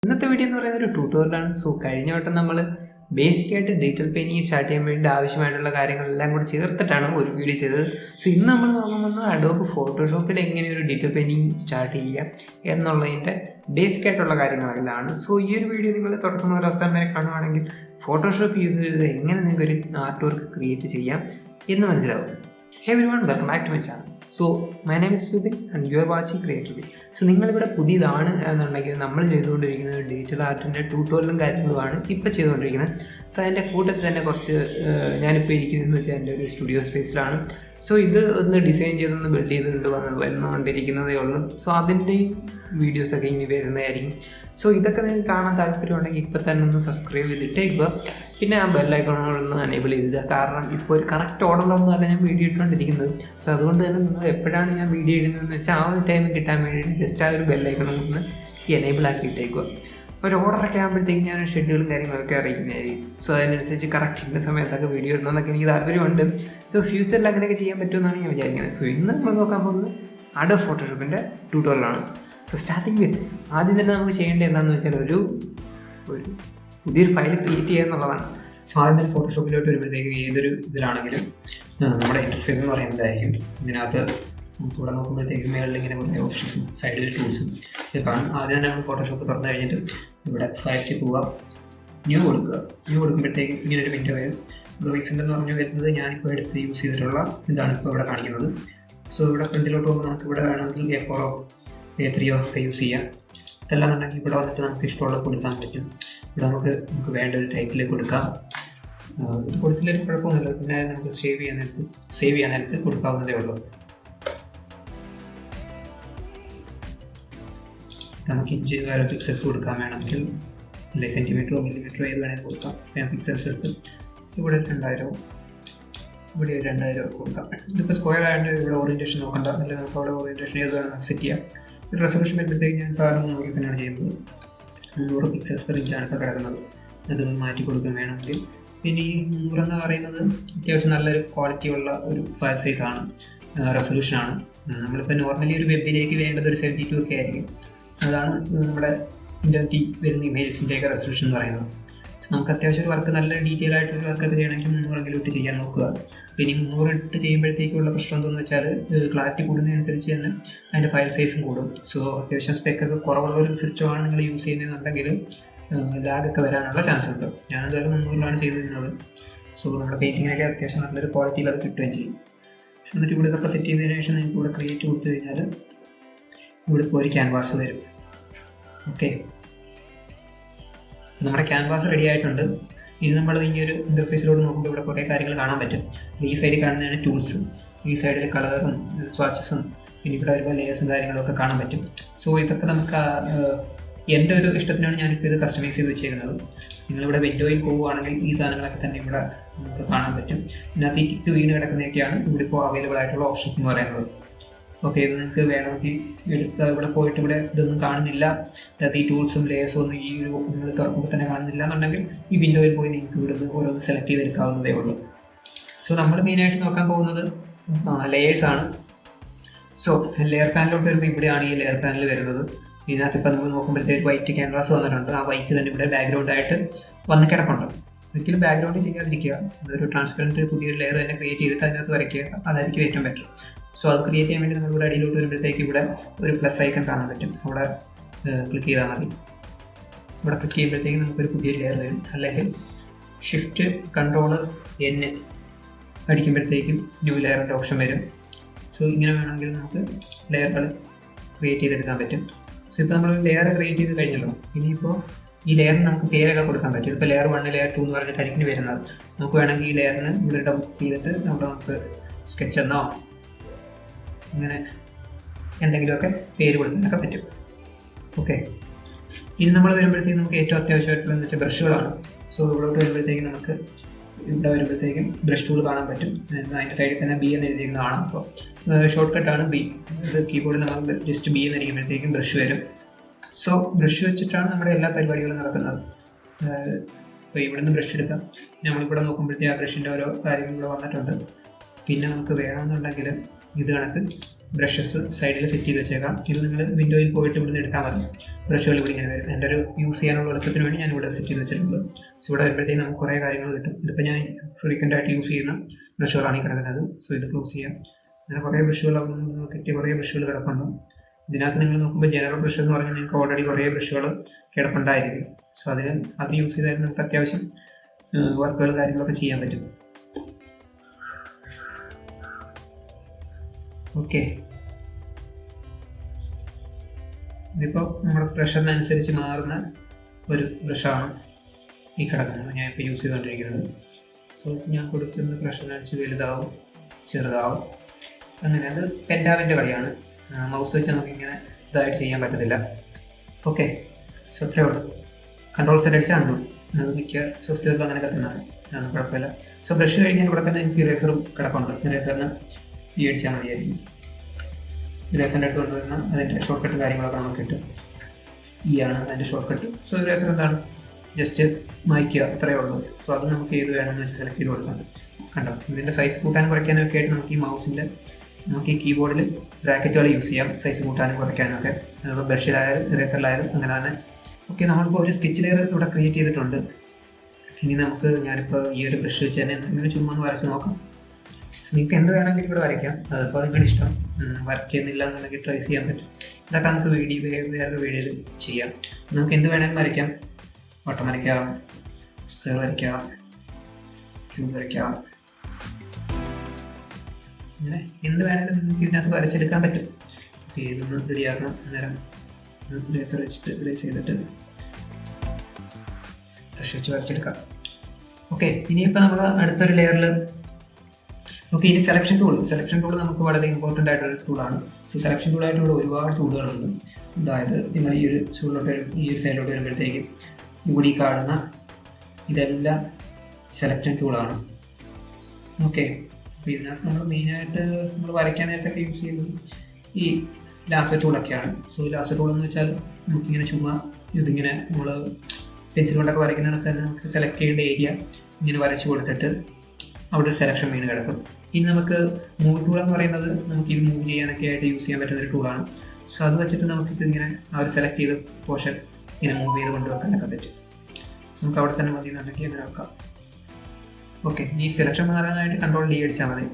ഇന്നത്തെ വീഡിയോ എന്ന് പറയുന്നത് ഒരു ട്യൂട്ടോറിയലാണ്. കഴിഞ്ഞ വട്ടം നമ്മൾ ബേസിക് ആയിട്ട് ഡിജിറ്റൽ പെയിൻറ്റിങ് സ്റ്റാർട്ട് ചെയ്യാൻ വേണ്ടി ആവശ്യമായിട്ടുള്ള കാര്യങ്ങളെല്ലാം കൂടി ചേർത്തിട്ടാണ് ഒരു വീഡിയോ ചെയ്തത്. ഇന്ന് നമ്മൾ നോക്കുന്നത് അഡോബ് ഫോട്ടോഷോപ്പിൽ എങ്ങനെ ഒരു ഡിജിറ്റൽ പെയിൻറ്റിങ് സ്റ്റാർട്ട് ചെയ്യുക എന്നുള്ളതിൻ്റെ ബേസിക് ആയിട്ടുള്ള കാര്യങ്ങളെല്ലാം. ഈ ഒരു വീഡിയോ നിങ്ങൾ തുടക്കം ഒരു അവസാനം വരെ കാണുവാണെങ്കിൽ ഫോട്ടോഷോപ്പ് യൂസ് ചെയ്ത് എങ്ങനെ നിങ്ങൾക്ക് ഒരു ആർട്ട് വർക്ക് ക്രിയേറ്റ് ചെയ്യാം എന്ന് മനസ്സിലാവും. Hey everyone, welcome back to my channel. My name is Vipin and you are watching Creativity. നിങ്ങളിവിടെ പുതിയതാണ് എന്നുണ്ടെങ്കിൽ നമ്മൾ ചെയ്തുകൊണ്ടിരിക്കുന്നത് ഡിജിറ്റൽ ആർട്ടിൻ്റെ ട്യൂട്ടോറിയലും കാര്യങ്ങളുമാണ് ഇപ്പോൾ ചെയ്തുകൊണ്ടിരിക്കുന്നത്. അതിൻ്റെ കൂട്ടത്തിൽ തന്നെ കുറച്ച് ഞാനിപ്പോൾ ഇരിക്കുന്നതെന്ന് വെച്ചാൽ എൻ്റെ ഒരു സ്റ്റുഡിയോ സ്പേസിലാണ്. ഇത് ഒന്ന് ഡിസൈൻ ചെയ്തൊന്ന് ബിൽഡ് ചെയ്തുകൊണ്ട് വന്നുകൊണ്ടിരിക്കുന്നതേ ഉള്ളൂ. അതിൻ്റെയും വീഡിയോസൊക്കെ ഇനി വരുന്നതായിരിക്കും. ഇതൊക്കെ നിങ്ങൾക്ക് കാണാൻ താല്പര്യമുണ്ടെങ്കിൽ ഇപ്പോൾ തന്നെ ഒന്ന് സബ്സ്ക്രൈബ് ചെയ്തിട്ടേക്കുക. പിന്നെ ആ ബെല്ലൈക്കണോടൊന്ന് എനേബിൾ ചെയ്തില്ല. കാരണം ഇപ്പോൾ ഒരു കറക്റ്റ് ഓർഡറിലൊന്നും അല്ല ഞാൻ വീഡിയോ ഇട്ടുകൊണ്ടിരിക്കുന്നത്. അതുകൊണ്ട് തന്നെ നിങ്ങൾ എപ്പോഴാണ് ഞാൻ വീഡിയോ ഇടുന്നതെന്ന് വെച്ചാൽ ആ ഒരു ടൈം കിട്ടാൻ വേണ്ടിയിട്ട് ജസ്റ്റ് ആ ഒരു ബെല്ലൈക്കണൊന്ന് എനേബിൾ ആക്കി ഇട്ടേക്കുക. ഒരു ഓർഡറൊക്കെ ആകുമ്പോഴത്തേക്കും ഞാൻ ഷെഡ്യൂളും കാര്യങ്ങളൊക്കെ അറിയിക്കുന്നതായിരിക്കും. അതിനനുസരിച്ച് കറക്റ്റ് ഇന്ന സമയത്തൊക്കെ വീഡിയോ ഇടണമെന്നൊക്കെ എനിക്ക് താല്പര്യമുണ്ട്. ഫ്യൂച്ചറിൽ അങ്ങനെയൊക്കെ ചെയ്യാൻ പറ്റുമെന്നാണ് ഞാൻ വിചാരിക്കുന്നത്. ഇന്ന് നമ്മൾ നോക്കാൻ പോകുന്നത് അഡോബ് ഫോട്ടോഷോപ്പിൻ്റെ ട്യൂട്ടോറിയലാണ്. സ്റ്റാർട്ടിങ് വിത്ത് ആദ്യം തന്നെ നമുക്ക് ചെയ്യേണ്ടത് എന്താണെന്ന് വെച്ചാൽ ഒരു പുതിയൊരു ഫയൽ ക്രിയേറ്റ് ചെയ്യുക എന്നുള്ളതാണ്. ആദ്യം തന്നെ ഫോട്ടോഷോപ്പിലോട്ട് വരുമ്പോഴത്തേക്ക് ഏതൊരു ഇതിലാണെങ്കിലും നമ്മുടെ ഇൻ്റർഫേസ് എന്ന് പറയുന്നതായിരിക്കും. ഇതിനകത്ത് ഇവിടെ നോക്കുമ്പോഴത്തേക്കും മേളിൽ ഇങ്ങനെ കുറേ ഓപ്ഷൻസും സൈഡിൽ ടൂൾസും ഇത് കാണും. ആദ്യം തന്നെ നമ്മൾ ഫോട്ടോഷോപ്പ് തുറന്നു കഴിഞ്ഞിട്ട് ഇവിടെ ഫയൽസിൽ പോവുക, ന്യൂ കൊടുക്കുമ്പോഴത്തേക്കും ഇങ്ങനെ ഒരു വിൻഡോ വരും. റീസെൻ്റ് എന്ന് പറഞ്ഞു വരുന്നത് ഞാനിപ്പോൾ എടുത്ത് യൂസ് ചെയ്തിട്ടുള്ള ഇതാണ് ഇപ്പോൾ ഇവിടെ കാണിക്കുന്നത്. ഇവിടെ ഫ്രണ്ടിലോട്ട് പോകുമ്പോൾ നമുക്ക് ഇവിടെ വേണമെങ്കിൽ A4 A3 ഒക്കെ യൂസ് ചെയ്യാം. ഇതെല്ലാന്നുണ്ടെങ്കിൽ ഇവിടെ വന്നിട്ട് നമുക്ക് ഇഷ്ടമുള്ളത് കൊടുക്കാൻ പറ്റും. ഇവിടെ നമുക്ക് വേണ്ട ഒരു ടൈപ്പിൽ കൊടുക്കാം. ഇത് കൊടുത്തില്ലെങ്കിൽ കുഴപ്പമൊന്നുമില്ല. പിന്നെ നമുക്ക് സേവ് ചെയ്യാൻ നേരത്ത് കൊടുക്കാവുന്നതേ ഉള്ളൂ. നമുക്ക് ഇഞ്ച് വേറെ പിക്സൽസ് കൊടുക്കാൻ വേണമെങ്കിൽ അല്ലെ സെൻറ്റിമീറ്ററോ മില്ലിമീറ്ററോ ഏത് വേണമെങ്കിൽ കൊടുക്കാം. ഞാൻ പിക്സൽസ് എടുത്ത് ഇവിടെ 2000 ഇവിടെ 2000 കൊടുക്കാം. ഇതിപ്പോൾ സ്ക്വയർ ആയതുകൊണ്ട് ഇവിടെ ഓറിയൻറ്റേഷൻ നോക്കണ്ട. അല്ലെങ്കിൽ നമുക്ക് അവിടെ ഓറിയൻറ്റേഷൻ ഏത് വേണം സെറ്റ് ചെയ്യാം. റെസൊല്യൂഷൻ വരുമ്പോഴത്തേക്ക് ഞാൻ സാധാരണ നോക്കി തന്നെയാണ് ചെയ്യുന്നത്. 100 പിക്സൽസ് പെർ ഇഞ്ചാണ് ഇപ്പോൾ കിടക്കുന്നത്. അത് മാറ്റി കൊടുക്കാൻ വേണമെങ്കിൽ. പിന്നെ ഈ 100 എന്ന് പറയുന്നത് അത്യാവശ്യം നല്ലൊരു ക്വാളിറ്റിയുള്ള ഒരു ഫയൽ സൈസാണ്, റെസൊല്യൂഷനാണ്. നമ്മളിപ്പോൾ നോർമലി ഒരു വെബിലേക്ക് വേണ്ടത് ഒരു 72 ഒക്കെ ആയിരിക്കും. അതാണ് നമ്മുടെ ഇൻ്റർനെറ്റിൽ വരുന്ന ഇമേജസിൻ്റെയൊക്കെ റെസൊല്യൂഷൻ എന്ന് പറയുന്നത്. നമുക്ക് അത്യാവശ്യം ഒരു വർക്ക് നല്ല ഡീറ്റെയിൽ ആയിട്ടൊരു വർക്കൊക്കെ ചെയ്യണമെങ്കിൽ 300 ഇട്ട് ചെയ്യാൻ നോക്കുക. പിന്നെ 300 ഇട്ട് ചെയ്യുമ്പോഴത്തേക്കുള്ള പ്രശ്നം എന്താണെന്ന് വെച്ചാൽ ക്ലാരിറ്റി കൂടുന്നതനുസരിച്ച് തന്നെ അതിൻ്റെ ഫയൽ സൈസും കൂടും. അത്യാവശ്യം സ്പെക്കൊക്കെ കുറവുള്ളൊരു സിസ്റ്റമാണ് നിങ്ങൾ യൂസ് ചെയ്യുന്നതെന്നുണ്ടെങ്കിൽ ലാഗൊക്കെ വരാനുള്ള ചാൻസ് ഉണ്ട്. ഞാൻ എന്തായാലും 300 ചെയ്തിരുന്നത്. നമ്മുടെ പെയിൻറ്റിങ്ങിനൊക്കെ അത്യാവശ്യം നല്ലൊരു ക്വാളിറ്റിയിൽ അത് കിട്ടുകയും ചെയ്യും. എന്നിട്ട് ഇവിടെ ഇതൊക്കെ സെറ്റ് ചെയ്തതിന് ശേഷം നിങ്ങൾക്ക് ഇവിടെ ക്രിയേറ്റ് കൊടുത്തു കഴിഞ്ഞാൽ ഇവിടെ ഇപ്പോൾ ഒരു ക്യാൻവാസ് വരും. ഓക്കെ, നമ്മുടെ ക്യാൻവാസ് റെഡി ആയിട്ടുണ്ട്. ഇനി നമ്മൾ ഈ ഒരു ഇൻ്റർഫേസിലോട്ട് നോക്കുമ്പോൾ ഇവിടെ കുറേ കാര്യങ്ങൾ കാണാൻ പറ്റും. ഈ സൈഡിൽ കാണുന്നതാണ് ടൂൾസ്, ഈ സൈഡിൽ കളറും സ്വാച്ചസും പിന്നെ ഇവിടെ ഒരുപാട് ലേയേഴ്സും കാര്യങ്ങളൊക്കെ കാണാൻ പറ്റും. ഇതൊക്കെ നമുക്ക് എൻ്റെ ഒരു ഇഷ്ടത്തിനാണ് ഞാനിപ്പോൾ ഇത് കസ്റ്റമൈസ് ചെയ്ത് വെച്ചേക്കുന്നത്. നിങ്ങളിവിടെ വിൻഡോയിൽ പോവുകയാണെങ്കിൽ ഈ സാധനങ്ങളൊക്കെ തന്നെ ഇവിടെ നമുക്ക് കാണാൻ പറ്റും. ഇതിനകത്ത് ഈ ടിക്ക് വീണ് കിടക്കുന്നതൊക്കെയാണ് ഇവിടെ ഇപ്പോൾ അവൈലബിൾ ആയിട്ടുള്ള ഓപ്ഷൻസ് എന്ന് പറയുന്നത്. ഓക്കെ, ഇത് നിങ്ങൾക്ക് വേണമെങ്കിൽ എടുക്കുക. ഇവിടെ പോയിട്ട് ഇവിടെ ഇതൊന്നും കാണുന്നില്ല, അതായത് ഈ ടൂൾസും ലേയേഴ്സും ഒന്നും ഈ ഒരു നിങ്ങൾ തുറക്കുമ്പോൾ തന്നെ കാണുന്നില്ല എന്നുണ്ടെങ്കിൽ ഈ വിൻഡോയിൽ പോയി നിങ്ങൾക്ക് ഇവിടുന്ന് ഓരോന്ന് സെലക്ട് ചെയ്തെടുക്കാവുന്നതേ ഉള്ളൂ. നമ്മൾ മെയിനായിട്ട് നോക്കാൻ പോകുന്നത് ലേയേഴ്സാണ്. ലെയർ പാനലിലോട്ട് വരുമ്പോൾ ഇവിടെയാണ് ഈ ലെയർ പാനൽ വരുന്നത്. ഇതിനകത്ത് ഇപ്പോൾ നമ്മൾ നോക്കുമ്പോഴത്തേക്ക് വൈറ്റ് ക്യാൻവാസ് വന്നിട്ടുണ്ട്. ആ വൈറ്റ് തന്നെ ഇവിടെ ബാക്ക്ഗ്രൗണ്ടായിട്ട് വന്ന് കിടപ്പുണ്ട്. ഒരിക്കലും ബാക്ക്ഗ്രൗണ്ട് ചെയ്യാതിരിക്കുക. അതൊരു ട്രാൻസ്പെറൻറ്റ് പുതിയൊരു ലെയർ തന്നെ ക്രിയേറ്റ് ചെയ്തിട്ട് അതിനകത്ത് വരയ്ക്കുക. അതായിരിക്കും ഏറ്റവും ബെറ്റർ. അത് ക്രിയേറ്റ് ചെയ്യാൻ വേണ്ടി നമ്മളിവിടെ അടിയിലോട്ട് വരുമ്പോഴത്തേക്ക് ഇവിടെ ഒരു പ്ലസ് ഐക്കൺ കാണാൻ പറ്റും. അവിടെ ക്ലിക്ക് ചെയ്താൽ മതി. ഇവിടെ ക്ലിക്ക് ചെയ്യുമ്പോഴത്തേക്ക് നമുക്കൊരു പുതിയ ലെയർ വരും. അല്ലെങ്കിൽ ഷിഫ്റ്റ് Ctrl+N അടിക്കുമ്പോഴത്തേക്കും ന്യൂ ലെയറിൻ്റെ ഓപ്ഷൻ വരും. ഇങ്ങനെ വേണമെങ്കിൽ നമുക്ക് ലെയറുകൾ ക്രിയേറ്റ് ചെയ്തെടുക്കാൻ പറ്റും. ഇപ്പോൾ നമ്മൾ ലെയർ ക്രിയേറ്റ് ചെയ്ത് കഴിഞ്ഞല്ലോ. ഇനിയിപ്പോൾ ഈ ലെയറിന് നമുക്ക് പേരൊക്കെ കൊടുക്കാൻ പറ്റും. ഇപ്പോൾ ലെയർ 1 ലെയർ 2 എന്ന് പറഞ്ഞിട്ടായിരിക്കും വരുന്നത്. നമുക്ക് വേണമെങ്കിൽ ഈ ലെയറിന് ഇവിടെ ഡബിൾ ചെയ്തിട്ട് നമുക്ക് സ്കെച്ച് എന്നോ അങ്ങനെ എന്തെങ്കിലുമൊക്കെ പേര് കൊടുക്കാനൊക്കെ പറ്റും. ഓക്കെ, ഇനി നമ്മൾ വരുമ്പോഴത്തേക്കും നമുക്ക് ഏറ്റവും അത്യാവശ്യമായിട്ടുള്ളതെന്ന് വെച്ചാൽ ബ്രഷുകളാണ്. ഇവിടോട്ട് വരുമ്പോഴത്തേക്കും നമുക്ക് ഇവിടെ വരുമ്പോഴത്തേക്കും ബ്രഷ് ടൂൾ കാണാൻ പറ്റും. അതിൻ്റെ സൈഡിൽ തന്നെ B എന്ന് എഴുതിയിരിക്കുന്നത് കാണാം. അപ്പോൾ ഷോർട്ട് കട്ടാണ് B. ഇത് കീബോർഡിൽ നമ്മൾ ജസ്റ്റ് B എന്ന് അടിക്കുമ്പോഴത്തേക്കും ബ്രഷ് വരും. ബ്രഷ് വെച്ചിട്ടാണ് നമ്മുടെ എല്ലാ പരിപാടികളും നടക്കുന്നത്. ഇപ്പോൾ ഇവിടുന്ന് ബ്രഷ് എടുക്കാം. നമ്മളിവിടെ നോക്കുമ്പോഴത്തേക്കും ആ ബ്രഷിൻ്റെ ഓരോ കാര്യങ്ങൾ വന്നിട്ടുണ്ട്. പിന്നെ നമുക്ക് വേണമെന്നുണ്ടെങ്കിൽ ഇത് കണക്ക് ബ്രഷസ് സൈഡിൽ സെറ്റ് ചെയ്ത് വെച്ചേക്കാം. ഇത് നിങ്ങൾ വിൻഡോയിൽ പോയിട്ട് ഇവിടുന്ന് എടുത്താൽ മതി. ബ്രഷുകൾ ഇവിടെ ഇങ്ങനെ വരും. എൻ്റെ ഒരു യൂസ് ചെയ്യാനുള്ള എളുപ്പത്തിന് വേണ്ടി ഞാൻ ഇവിടെ സെറ്റ് ചെയ്ത് വെച്ചിട്ടുണ്ട്. സോ ഇവിടെ വരുമ്പോഴത്തേക്കും നമുക്ക് കുറേ കാര്യങ്ങൾ കിട്ടും. ഇതിപ്പോൾ ഞാൻ ഫ്രീക്വൻ്റ് ആയിട്ട് യൂസ് ചെയ്യുന്ന ബ്രഷുകളാണ് ഈ കിടക്കുന്നത്. സോ ഇത് ക്ലോസ് ചെയ്യാം. അങ്ങനെ കുറേ ബ്രഷുകൾ അവിടെ നിന്ന് കിട്ടിയ കുറേ ബ്രഷുകൾ കിടപ്പുണ്ട്. ഇതിനകത്ത് നിങ്ങൾ നോക്കുമ്പോൾ ജനറൽ ബ്രഷ് എന്ന് പറഞ്ഞാൽ നിങ്ങൾക്ക് ഓൾറെഡി കുറേ ബ്രഷുകൾ കിടപ്പുണ്ടായിരിക്കും. സോ അത് യൂസ് ചെയ്താൽ നമുക്ക് അത്യാവശ്യം വർക്കുകൾ കാര്യങ്ങളൊക്കെ ചെയ്യാൻ പറ്റും. ഓക്കെ, ഇതിപ്പോൾ നമ്മുടെ പ്രഷറിനനുസരിച്ച് മാറുന്ന ഒരു ബ്രഷാണ് ഈ കിടക്കുന്നത്, ഞാൻ ഇപ്പോൾ യൂസ് ചെയ്തുകൊണ്ടിരിക്കുന്നത്. സോ ഞാൻ കൊടുക്കുന്ന പ്രഷറിനനുസരിച്ച് വലുതാവും ചെറുതാവും അങ്ങനെ. അത് പെൻറ്റാവിൻ്റെ കളിയാണ്. മൗസ് വെച്ച് നമുക്കിങ്ങനെ ഇതായിട്ട് ചെയ്യാൻ പറ്റത്തില്ല. ഓക്കെ, സോ അത്രയേ ഉള്ളൂ. കൺട്രോൾ സെറ്റ് അടിച്ചാണല്ലോ, അത് മിക്ക സോഫ്റ്റ്വെയറിലും അങ്ങനെ കത്തുന്നതാണ്, അതൊന്നും കുഴപ്പമില്ല. സോ ബ്രഷ് കഴിഞ്ഞാൽ ഇവിടെ തന്നെ എനിക്ക് ഇറേസറും കിടപ്പുണ്ട്. ഇറേസറിന് ഈ അടിച്ചാൽ മതിയായിരിക്കും. ഇറേസറിൻ്റെ അടുത്ത് കൊണ്ടുവരുന്ന അതിൻ്റെ ഷോർട്ട് കട്ടും കാര്യങ്ങളൊക്കെ നമുക്ക് കിട്ടും. ഈ ആണ് അതിൻ്റെ ഷോർട്ട് കട്ട്. സോ ഇറേസർ എന്താണ്, ജസ്റ്റ് മായ്ക്കുക, അത്രയേ ഉള്ളൂ. സോ അത് നമുക്ക് ഏത് വേണമെന്ന് വെച്ച് സെലക്ട് ചെയ്ത് കൊടുക്കാം. കണ്ടോ, ഇതിൻ്റെ സൈസ് കൂട്ടാനും കുറയ്ക്കാനും ഒക്കെ ആയിട്ട് നമുക്ക് ഈ മൗസിൻ്റെ നമുക്ക് ഈ കീബോർഡിൽ ബ്രാക്കറ്റുകൾ യൂസ് ചെയ്യാം, സൈസ് കൂട്ടാനും കുറയ്ക്കാനും ഒക്കെ. അതിപ്പോൾ ബ്രഷിലായാലും ഇറേസറിലായാലും അങ്ങനെ തന്നെ. ഓക്കെ, നമ്മളിപ്പോൾ ഒരു സ്കെച്ച് ലെയർ ഇവിടെ ക്രിയേറ്റ് ചെയ്തിട്ടുണ്ട്. ഇനി ഞാനിപ്പോൾ ഈ ഒരു ബ്രഷ് വെച്ച് തന്നെ എന്തെങ്കിലും ചുമ്മാ ഒന്ന് വരച്ച് നോക്കാം. സോ നിങ്ങൾക്ക് എന്ത് വേണമെങ്കിലും ഇവിടെ വരയ്ക്കാം, അതിപ്പോൾ നിങ്ങളുടെ ഇഷ്ടം. വരയ്ക്കുന്നില്ല എന്നുണ്ടെങ്കിൽ ട്രേസ് ചെയ്യാൻ പറ്റും. ഇതൊക്കെ നമുക്ക് വേറൊരു വീഡിയോയിൽ ചെയ്യാം. നമുക്ക് എന്ത് വേണമെങ്കിലും വരയ്ക്കാം. വട്ടം വരയ്ക്കാം, സ്ക്വയർ വരയ്ക്കാം, ക്യൂബ് വരയ്ക്കാം, അങ്ങനെ എന്ത് വേണമെങ്കിലും നിങ്ങൾക്ക് ഇതിനകത്ത് വരച്ചെടുക്കാൻ പറ്റും. ഇതൊന്ന് റെഡിയാക്കണം. അന്നേരം ലേസർ വെച്ചിട്ട് ലേസ് ചെയ്തിട്ട് ബ്രഷ് വെച്ച് വരച്ചെടുക്കാം. ഓക്കെ, ഇനിയിപ്പോൾ നമ്മൾ അടുത്തൊരു ലെയറിൽ ഓക്കെ, ഇനി സെലക്ഷൻ ടൂൾ നമുക്ക് വളരെ ഇമ്പോർട്ടൻ്റ് ആയിട്ടൊരു ടൂളാണ്. സോ സെലക്ഷൻ ടൂളായിട്ട് ഇവിടെ ഒരുപാട് ടൂളുകളുണ്ട്. അതായത് നിങ്ങൾ ഈ ഒരു സൈഡിലോട്ട് വരുമ്പോഴത്തേക്കും ഇവിടെ ഈ കാണുന്ന ഇതെല്ലാം സെലക്ഷൻ ടൂളാണ്. ഓക്കെ, അപ്പോൾ ഇതിനകത്ത് നമ്മൾ മെയിനായിട്ട് നമ്മൾ വരയ്ക്കാൻ നേരത്തൊക്കെ യൂസ് ചെയ്യുന്നത് ഈ ലാസോ ടൂളൊക്കെയാണ്. സോ ലാസോ ടൂൾ എന്ന് വെച്ചാൽ നമുക്കിങ്ങനെ ചുമ്മാ ഇതിങ്ങനെ നമ്മൾ പെൻസിൽ കൊണ്ടൊക്കെ വരയ്ക്കുന്നതൊക്കെ തന്നെ നമുക്ക് സെലക്ട് ചെയ്യേണ്ട ഏരിയ ഇങ്ങനെ വരച്ച് കൊടുത്തിട്ട് അവിടെ ഒരു സെലക്ഷൻ വീണ് കിടക്കും. ഇനി നമുക്ക് മൂവ് ടൂൾ എന്ന് പറയുന്നത് നമുക്ക് ഇത് മൂവ് ചെയ്യാനൊക്കെ ആയിട്ട് യൂസ് ചെയ്യാൻ പറ്റുന്ന ഒരു ടൂളാണ്. സോ അത് വെച്ചിട്ട് നമുക്കിത് ഇങ്ങനെ ആ ഒരു സെലക്ട് ചെയ്ത പോർഷൻ ഇങ്ങനെ മൂവ് ചെയ്ത് കൊണ്ടുവെക്കാനൊക്കെ പറ്റും. സോ നമുക്ക് അവിടെ തന്നെ മതി എന്നുണ്ടെങ്കിൽ അങ്ങനെ വെക്കാം. ഓക്കെ, ഈ സെലക്ഷൻ മാറാനായിട്ട് കൺട്രോൾ ഡി അടിച്ചാൽ മതി.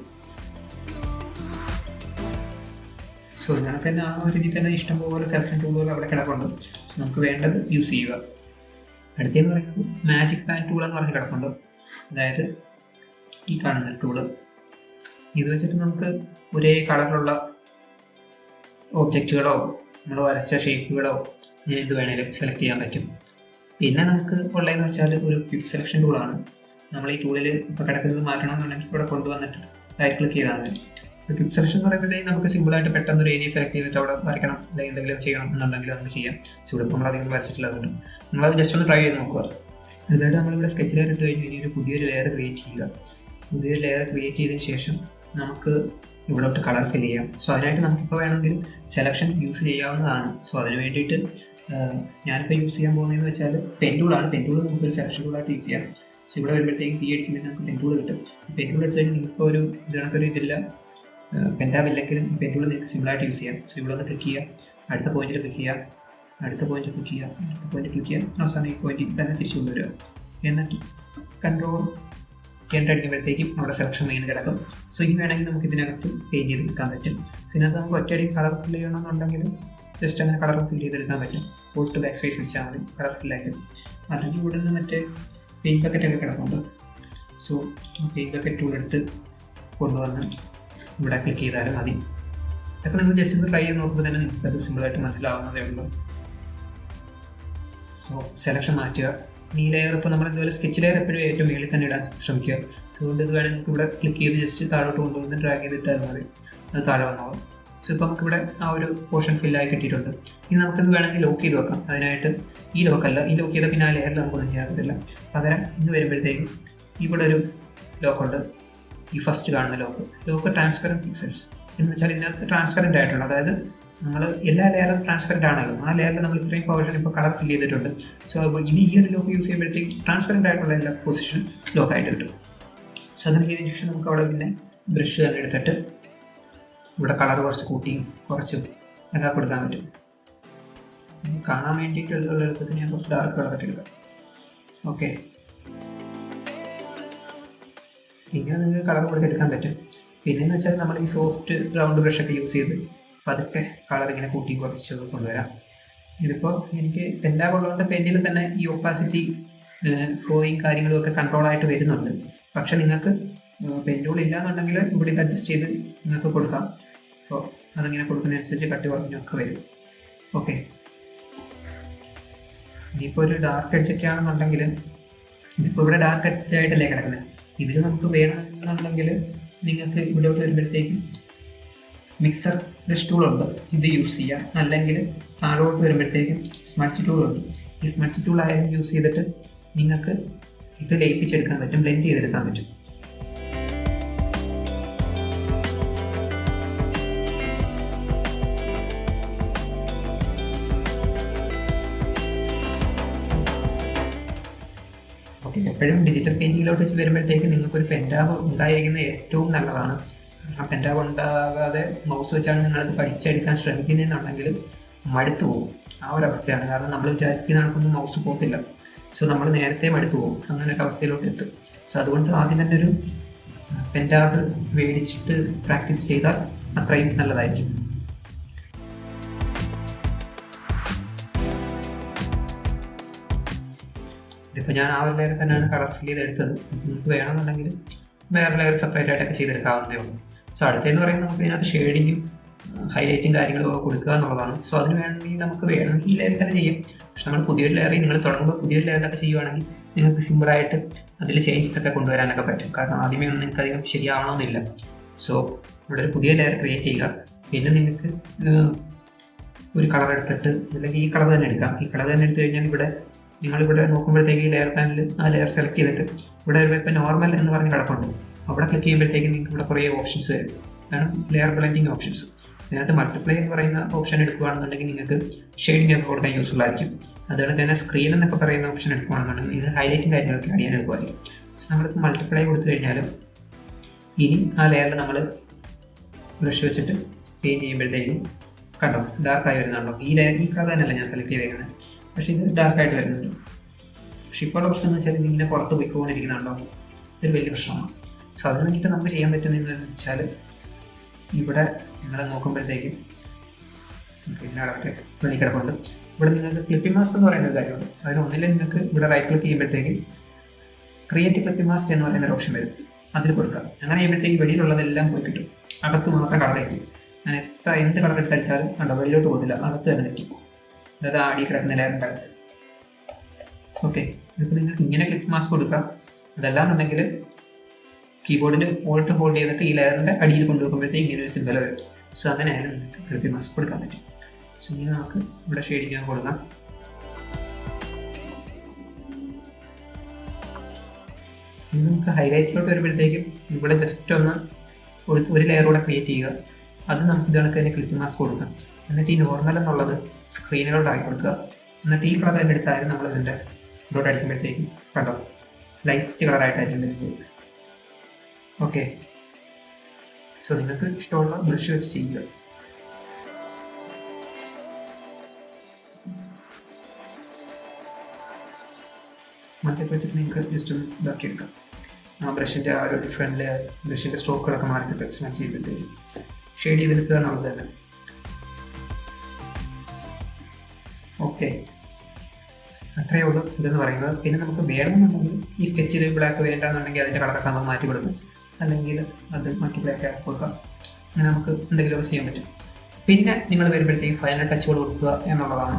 സോ ഇതിനകത്ത് തന്നെ ആ ഒരു രീതിയിൽ തന്നെ ഇഷ്ടംപോലെ സെലക്ഷൻ ടൂളുകൾ അവിടെ കിടപ്പുണ്ട്. സോ നമുക്ക് വേണ്ടത് യൂസ് ചെയ്യുക. അടുത്തെന്ന് പറയുന്നത് മാജിക് പാൻ ടൂൾ എന്ന് പറഞ്ഞ് കിടപ്പുണ്ട്. അതായത് ഈ കാണുന്ന ടൂള്, ഇത് വെച്ചിട്ട് നമുക്ക് ഒരേ കളറിലുള്ള ഒബ്ജക്റ്റുകളോ നമ്മൾ വരച്ച ഷേപ്പുകളോ ഇങ്ങനെ എന്ത് വേണേലും സെലക്ട് ചെയ്യാൻ പറ്റും. പിന്നെ നമുക്ക് ഉള്ളതെന്ന് വെച്ചാൽ ഒരു ക്വിക്ക് സെലക്ഷൻ ടൂളാണ്. നമ്മൾ ഈ ടൂളിൽ ഇപ്പോൾ കിടക്കുന്നത് മാറ്റണമെന്നുണ്ടെങ്കിൽ ഇവിടെ കൊണ്ടുവന്നിട്ട് റൈറ്റ് ക്ലിക്ക് ചെയ്താൽ മതി. ക്വിക്ക് സെലക്ഷൻ എന്ന് പറയുമ്പോഴത്തേക്കും നമുക്ക് സിമ്പിളായിട്ട് പെട്ടെന്ന് ഒരു ഏരിയ സെലക്ട് ചെയ്തിട്ട് അവിടെ വരയ്ക്കണം അല്ലെങ്കിൽ എന്തെങ്കിലും ചെയ്യണം എന്നുണ്ടെങ്കിൽ നമുക്ക് ചെയ്യാം. സോ ഇവിടെ നമ്മൾ അധികം വരച്ചിട്ടുള്ളതുകൊണ്ട് നമ്മളത് ജസ്റ്റ് ഒന്ന് ട്രൈ ചെയ്ത് നോക്കുക. അതിനായിട്ട് നമ്മളിവിടെ സ്കെച്ച് ലെയർ ഇട്ട് കഴിഞ്ഞ് ഇനി ഒരു പുതിയൊരു ലെയർ ക്രിയേറ്റ് ചെയ്യുക. പുതിയൊരു ലെയർ ക്രിയേറ്റ് ചെയ്തതിന് ശേഷം നമുക്ക് ഇവിടോട്ട് കളർ ഫിൽ ചെയ്യാം. സോ അതിനായിട്ട് നമുക്കിപ്പോൾ വേണമെങ്കിൽ സെലക്ഷൻ യൂസ് ചെയ്യാവുന്നതാണ്. സോ അതിന് വേണ്ടിയിട്ട് ഞാനിപ്പോൾ യൂസ് ചെയ്യാൻ പോകുന്നതെന്ന് വെച്ചാൽ പെൻ ടൂളാണ്. പെൻ ടൂൾ നമുക്കൊരു സെലക്ഷൻ ടൂളായിട്ട് യൂസ് ചെയ്യാം. സോ ഇവിടെ വരുമ്പോഴത്തേക്ക് പി അടിക്കുമ്പോൾ നമുക്ക് പെൻ ടൂൾ കിട്ടും. പെൻ ടൂൾ എടുത്ത് കഴിഞ്ഞാൽ നിങ്ങൾക്ക് ഒരു ഇതിനൊരു ഇതില്ല, പെൻറ്റാവില്ലെങ്കിലും പെൻ ടൂൾ നിങ്ങൾക്ക് സിമ്പിളായിട്ട് യൂസ് ചെയ്യാം. സോ ഇവിടെ ഒന്ന് ക്ലിക്ക് ചെയ്യുക, അടുത്ത പോയിന്റിൽ ക്ലിക്ക് ചെയ്യുക, അടുത്ത പോയിന്റ് ക്ലിക്ക് ചെയ്യുക, അടുത്ത പോയിന്റ് ക്ലിക്ക് ചെയ്യുക, അവസാനം ഈ പോയിന്റിൽ തന്നെ തിരിച്ചു കൊണ്ടുവരിക. എന്നിട്ട് കൺട്രോൾ എൻ്റർ അടിക്കുമ്പോഴത്തേക്കും അവിടെ സെലക്ഷൻ മെയിൻ കിടക്കും. സോ ഇനി വേണമെങ്കിൽ നമുക്ക് ഇതിനകത്ത് പെയിൻറ്റ് ചെയ്ത് എടുക്കാൻ പറ്റും. സോ ഇതിനകത്ത് നമുക്ക് ഒറ്റയടി കളർ ഫിൽ ചെയ്യണമെന്നുണ്ടെങ്കിൽ ജസ്റ്റ് അങ്ങനെ കളർ ഫിൽ ചെയ്തെടുക്കാൻ പറ്റും. പോയിട്ട് ബാക്ക് സ്പേസ് വെച്ചാൽ മതി, കളർ ഫില്ലായിട്ട്. അല്ലെങ്കിൽ ഇവിടെ നിന്ന് മറ്റേ പെയിൻറ്റ് ബക്കറ്റൊക്കെ കിടക്കുന്നുണ്ട്. സോ പെയിൻറ്റ് ബക്കറ്റ് ടൂൾ എടുത്ത് കൊണ്ടുവന്ന് ഇവിടെ ക്ലിക്ക് ചെയ്താലും മതി. അതൊക്കെ നിങ്ങൾ ജസ്റ്റ് ഒന്ന് ട്രൈ ചെയ്ത് നോക്കുമ്പോൾ തന്നെ നിങ്ങൾക്ക് അത് സിമ്പിളായിട്ട് മനസ്സിലാവുന്നതേ ഉള്ളൂ. സോ സെലക്ഷൻ മാറ്റുക. ഈ ലെയർ ഇപ്പോൾ നമ്മൾ ഇതുപോലെ സ്കെച്ച് ലെയർ എപ്പോഴും ഏറ്റവും മുകളിൽ തന്നെ ഇടാൻ ശ്രമിക്കുക. അതുകൊണ്ട് ഇത് വേണമെങ്കിൽ നമുക്ക് ഇവിടെ ക്ലിക്ക് ചെയ്ത് ജസ്റ്റ് താഴോട്ട് കൊണ്ടുവന്ന് ഡ്രാഗ് ചെയ്തിട്ടാൽ മതി, അത് താഴെ വന്നോളും. സോ ഇപ്പോൾ നമുക്കിവിടെ ആ ഒരു പോർഷൻ ഫില്ലായി കിട്ടിയിട്ടുണ്ട്. ഇനി നമുക്കിത് വേണമെങ്കിൽ ലോക്ക് ചെയ്ത് വെക്കാം. അതിനായിട്ട് ഈ ലോക്കല്ല, ഈ ലോക്ക് ചെയ്താൽ പിന്നെ ആ ലെയറിൽ നമുക്കൊന്നും ചെയ്യാൻ പറ്റില്ല. പകരം ഇന്ന് വരുമ്പോഴത്തേക്കും ഇവിടെ ഒരു ലോക്കുണ്ട്, ഈ ഫസ്റ്റ് കാണുന്ന ലോക്ക് ട്രാൻസ്പെറൻറ്റ് പിക്സൽസ് എന്ന് വെച്ചാൽ ഇതിനകത്ത് ട്രാൻസ്പെറൻറ്റ് ആയിട്ടുള്ള, അതായത് നമ്മൾ എല്ലാ ലെയറും ട്രാൻസ്പെറൻറ്റ് ആണല്ലോ, ആ ലെയറിൽ നമ്മൾ ഇത്രയും പോർഷൻ ഇപ്പോൾ കളർ ഫിൽ ചെയ്തിട്ടുണ്ട്. സോ അപ്പോൾ ഇനി ഈ ഒരു ലോക്ക് യൂസ് ചെയ്യുമ്പോഴത്തേക്ക് ട്രാൻസ്പെറൻറ്റ് ആയിട്ടുള്ള എല്ലാ പൊസിഷൻ ലോക്കായിട്ട് കിട്ടും. സോ അതിന് ചെയ്തതിന് ശേഷം നമുക്ക് അവിടെ പിന്നെ ബ്രഷ് തന്നെ എടുത്തിട്ട് ഇവിടെ കളർ കുറച്ച് കൂട്ടിയും കുറച്ചും ഒക്കെ കൊടുക്കാൻ പറ്റും. കാണാൻ വേണ്ടിയിട്ടുള്ള എളുപ്പത്തിന് ഞാൻ കുറച്ച് ഡാർക്ക് കളറൊക്കെ എടുക്കാം. ഓക്കെ, ഇങ്ങനെ നിങ്ങൾക്ക് കളർ കൊടുത്തെടുക്കാൻ പറ്റും. പിന്നെയെന്ന് വെച്ചാൽ നമ്മൾ ഈ സോഫ്റ്റ് റൗണ്ട് ബ്രഷൊക്കെ യൂസ് ചെയ്ത് പതുക്കെ കളർ ഇങ്ങനെ കൂട്ടി കുറച്ച് കൊണ്ടുവരാം. ഇതിപ്പോൾ എനിക്ക് പെൻഡാബ് ഉള്ളതുകൊണ്ട് പെന്നിൽ തന്നെ ഈ ഒപ്പാസിറ്റി ഫ്ലോയും കാര്യങ്ങളും ഒക്കെ കൺട്രോളായിട്ട് വരുന്നുണ്ട്. പക്ഷെ നിങ്ങൾക്ക് പെൻ ടൂൾ ഇല്ലാന്നുണ്ടെങ്കിൽ ഇവിടെ ഇത് അഡ്ജസ്റ്റ് ചെയ്ത് നിങ്ങൾക്ക് കൊടുക്കാം. അപ്പോൾ അതിങ്ങനെ കൊടുക്കുന്നതനുസരിച്ച് കട്ടി കുറഞ്ഞൊക്കെ വരും. ഓക്കെ, ഇനിയിപ്പോൾ ഒരു ഡാർക്ക് എഡ്ജൊക്കെ ആണെന്നുണ്ടെങ്കിൽ ഇതിപ്പോൾ ഇവിടെ ഡാർക്ക് എഡ്ജായിട്ടല്ലേ കിടക്കുന്നത്. ഇതിൽ നമുക്ക് വേണമെന്നുണ്ടെങ്കിൽ നിങ്ങൾക്ക് ഇവിടോട്ട് വരുമ്പോഴത്തേക്കും മിക്സർ ബ്രഷ് ടൂളുണ്ട്, ഇത് യൂസ് ചെയ്യാം. അല്ലെങ്കിൽ താഴോട്ട് വരുമ്പോഴത്തേക്കും സ്മഡ്ജ് ടൂളുണ്ട്. ഈ സ്മഡ്ജ് ടൂൾ ആയാലും യൂസ് ചെയ്തിട്ട് നിങ്ങൾക്ക് ഇത് ലയിപ്പിച്ചെടുക്കാൻ പറ്റും, ബ്ലെൻഡ് ചെയ്തെടുക്കാൻ പറ്റും. ഓക്കെ, എപ്പോഴും ഡിജിറ്റൽ പെയിൻറ്റിങ്ങിലോട്ട് വെച്ച് വരുമ്പോഴത്തേക്ക് നിങ്ങൾക്കൊരു പെൻഡാബ് ഉണ്ടായിരിക്കുന്നത് ഏറ്റവും നല്ലതാണ്. ആ പെൻഡാബ് ഉണ്ടാകാതെ മൗസ് വെച്ചാണ് നിങ്ങളത് പഠിച്ചെടുക്കാൻ ശ്രമിക്കുന്നതെന്നുണ്ടെങ്കിൽ മടുത്തു പോകും. ആ ഒരു അവസ്ഥയാണ്. കാരണം നമ്മൾ വിചാരിക്കുന്ന കണക്കൊന്നും മൗസ് പോകത്തില്ല. സോ നമ്മൾ നേരത്തെ മടുത്തു പോകും, അങ്ങനെ ഒരു അവസ്ഥയിലോട്ട് എത്തും. സോ അതുകൊണ്ട് ആദ്യം തന്നെ ഒരു പെൻഡാബ് മേടിച്ചിട്ട് പ്രാക്ടീസ് ചെയ്താൽ അത്രയും നല്ലതായിരിക്കും. ഇതിപ്പോൾ ഞാൻ ആ ഒരു ലെയർ തന്നെയാണ് കളർ ഫിൽ ചെയ്തെടുത്തത്. നിങ്ങൾക്ക് വേണമെന്നുണ്ടെങ്കിൽ വേറെ ലെയർ സെപ്പറേറ്റ് ആയിട്ടൊക്കെ ചെയ്തെടുക്കാവുന്നതേ ഉള്ളൂ. സോ അടുത്തതെന്ന് പറയുന്നത് നമുക്ക് ഇതിനകത്ത് ഷെയ്ഡിങ്ങും ഹൈലൈറ്റും കാര്യങ്ങളും ഒക്കെ കൊടുക്കുക എന്നുള്ളതാണ്. സോ അതിന് വേണമെങ്കിൽ നമുക്ക് വേണമെങ്കിൽ ഈ ലെയർ തന്നെ ചെയ്യും. പക്ഷെ നമ്മൾ പുതിയൊരു ലെയറിൽ നിങ്ങൾ തുടങ്ങുമ്പോൾ പുതിയൊരു ലെയറിലൊക്കെ ചെയ്യുവാണെങ്കിൽ നിങ്ങൾക്ക് സിമ്പിളായിട്ട് അതിൽ ചേഞ്ചസ് ഒക്കെ കൊണ്ടുവരാനൊക്കെ പറ്റും. കാരണം ആദ്യമേ ഒന്നും നിങ്ങൾക്ക് അധികം ശരിയാവണമെന്നില്ല. സോ ഇവിടെ ഒരു പുതിയ ലെയർ ക്രിയേറ്റ് ചെയ്യുക. പിന്നെ നിങ്ങൾക്ക് ഒരു കളർ എടുത്തിട്ട്, അല്ലെങ്കിൽ ഈ കളർ തന്നെ എടുക്കാം. ഈ കളർ തന്നെ എടുത്തു കഴിഞ്ഞാൽ ഇവിടെ നിങ്ങളിവിടെ നോക്കുമ്പോഴത്തേക്ക് ഈ ലെയർ പാനൽ ആ ലെയർ സെലക്ട് ചെയ്തിട്ട് ഇവിടെ വരുമ്പോൾ ഇപ്പോൾ നോർമൽ എന്ന് പറഞ്ഞ് കിടപ്പുണ്ട്. അവിടെ ക്ലിക്ക് ചെയ്യുമ്പോഴത്തേക്ക് നിങ്ങൾക്ക് ഇവിടെ കുറേ ഓപ്ഷൻസ് വരും. കാരണം ലെയർ ബ്ലെൻഡിങ് ഓപ്ഷൻസ്. അതിനകത്ത് മൾട്ടിപ്ലൈ എന്ന് പറയുന്ന ഓപ്ഷൻ എടുക്കുകയാണെന്നുണ്ടെങ്കിൽ നിങ്ങൾക്ക് ഷെയ്ഡിങ് ഒക്കെ കൊടുക്കാൻ യൂസ്ഫുൾ ആയിരിക്കും. അതുപോലെ തന്നെ സ്ക്രീൻ എന്നൊക്കെ പറയുന്ന ഓപ്ഷൻ എടുക്കുകയാണെന്നുണ്ടെങ്കിൽ ഇത് ഹൈലൈറ്റും കാര്യങ്ങളൊക്കെ അറിയാൻ എളുപ്പമായിരിക്കും. പക്ഷെ നമ്മളിപ്പോൾ മൾട്ടിപ്ലൈ കൊടുത്തു കഴിഞ്ഞാലും ഇനി ആ ലെയറിൽ നമ്മൾ ബ്രഷ് വെച്ചിട്ട് പെയിൻറ്റ് ചെയ്യുമ്പോഴത്തേക്കും കണ്ടോ ഡാർക്കായി വരുന്നുണ്ടോ. ഈ കളർ തന്നെയല്ല ഞാൻ സെലക്ട് ചെയ്തേക്കുന്നത്, പക്ഷേ ഇത് ഡാർക്കായിട്ട് വരുന്നുണ്ട്. പക്ഷെ ഇപ്പോൾ പ്രശ്നം എന്ന് വെച്ചാൽ ഇതിങ്ങനെ പുറത്ത് പോയിക്കൊണ്ടിരിക്കുന്നുണ്ടോ, ഇതൊരു വലിയ പ്രശ്നമാണ്. സോ അതിന് വേണ്ടിയിട്ട് നമുക്ക് ചെയ്യാൻ പറ്റുന്നതെന്ന് വെച്ചാൽ ഇവിടെ നിങ്ങൾ നോക്കുമ്പോഴത്തേക്കും കിടപ്പുണ്ട്. ഇവിടെ നിങ്ങൾക്ക് ക്ലിപ്പിംഗ് മാസ്ക് എന്ന് പറയുന്ന ഒരു കാര്യമുണ്ട്. അതിന് ഒന്നിൽ നിങ്ങൾക്ക് ഇവിടെ റൈറ്റ് ക്ലിക്ക് ചെയ്യുമ്പോഴത്തേക്കും ക്രിയേറ്റ് ക്ലിപ്പിംഗ് മാസ്ക് എന്ന് പറയുന്ന ഒരു ഓപ്ഷൻ വരും, അതിൽ കൊടുക്കുക. അങ്ങനെ ചെയ്യുമ്പോഴത്തേക്ക് വെളിയിലുള്ളതെല്ലാം പോയി കിട്ടും, അകത്ത് മാത്രം കളർ കിട്ടും. ഞാൻ എന്ത് കളർ എടുത്തടിച്ചാലും കണ്ടോ വെളിയിലോട്ട് പോകുന്നില്ല, അകത്ത് തന്നെ തെറ്റും. അതായത് ആടി കിടക്കുന്ന ലെയറിൻ്റെ അകത്ത്. ഓക്കെ, ഇതിപ്പോൾ നിങ്ങൾക്ക് ഇങ്ങനെ ക്ലിപ്പ് മാസ്ക് കൊടുക്കാം. അതല്ലാന്നുണ്ടെങ്കിൽ കീബോർഡിൽ ഓൾട്ട് ഹോൾഡ് ചെയ്തിട്ട് ഈ ലെയറിൻ്റെ അടിയിൽ കൊണ്ടുവെക്കുമ്പോഴത്തേക്ക് ഇങ്ങനെ ഒരു സിമ്പൽ വരും. സോ അങ്ങനെയായാലും നിങ്ങൾക്ക് ക്ലിപ്പ് മാസ്ക് കൊടുക്കാൻ പറ്റും. സോ ഇനി നമുക്ക് ഇവിടെ ഷെയ്ഡിങ് കൊടുക്കാം. ഇനി നമുക്ക് ഹൈലൈറ്റിലോട്ട് വരുമ്പോഴത്തേക്കും ഇവിടെ ജസ്റ്റ് ഒന്ന് ഒരു ലെയർ കൂടെ ക്രിയേറ്റ് ചെയ്യുക. അത് നമുക്ക് ഇത് കണക്ക് തന്നെ ക്ലിപ്പ് മാസ്ക് കൊടുക്കാം. എന്നിട്ട് ഈ നോർമൽ എന്നുള്ളത് സ്ക്രീനിലോട്ടാക്കി കൊടുക്കുക. എന്നിട്ട് ഈ കളർ തന്നെ എടുത്താലും നമ്മൾ ഇതിൻ്റെ ഇതോട്ട് അടിക്കുമ്പോഴത്തേക്കും കണ്ടോ ലൈറ്റ് കളറായിട്ടായിരിക്കും വരുന്നത്. ഓക്കെ, സോ നിങ്ങൾക്ക് ഇഷ്ടമുള്ള ബ്രഷ് വെച്ച് ചെയ്യുക. മറ്റേ വെച്ചിട്ട് നിങ്ങൾക്ക് ജസ്റ്റ് ഒന്ന് ഇതാക്കിയെടുക്കാം. ആ ബ്രഷിൻ്റെ ആ ഒരു ഡിഫറെൻ്റ് ബ്രഷിൻ്റെ സ്ട്രോക്കുകളൊക്കെ മാറിയിട്ട് സ്മാച്ച് ചെയ്തിട്ട് ഷെയ്ഡ് ചെയ്തെടുക്കുക എന്നുള്ളത് തന്നെ. ഓക്കെ, അത്രയേ ഉള്ളൂ ഇതെന്ന് പറയുന്നത്. പിന്നെ നമുക്ക് വേണമെന്നുണ്ടെങ്കിൽ ഈ സ്കെച്ചിൽ ബ്ലാക്ക് വേണ്ടെന്നുണ്ടെങ്കിൽ അതിൻ്റെ കളറൊക്കെ നമുക്ക് മാറ്റി കൊടുക്കും, അല്ലെങ്കിൽ അത് മറ്റു ബ്ലാക്ക് ആക്കി കൊടുക്കാം. അങ്ങനെ നമുക്ക് എന്തെങ്കിലുമൊക്കെ ചെയ്യാൻ പറ്റും. പിന്നെ നിങ്ങൾ വരുമ്പോഴത്തേക്ക് ഫൈനൽ ടച്ചുകൾ കൊടുക്കുക എന്നുള്ളതാണ്.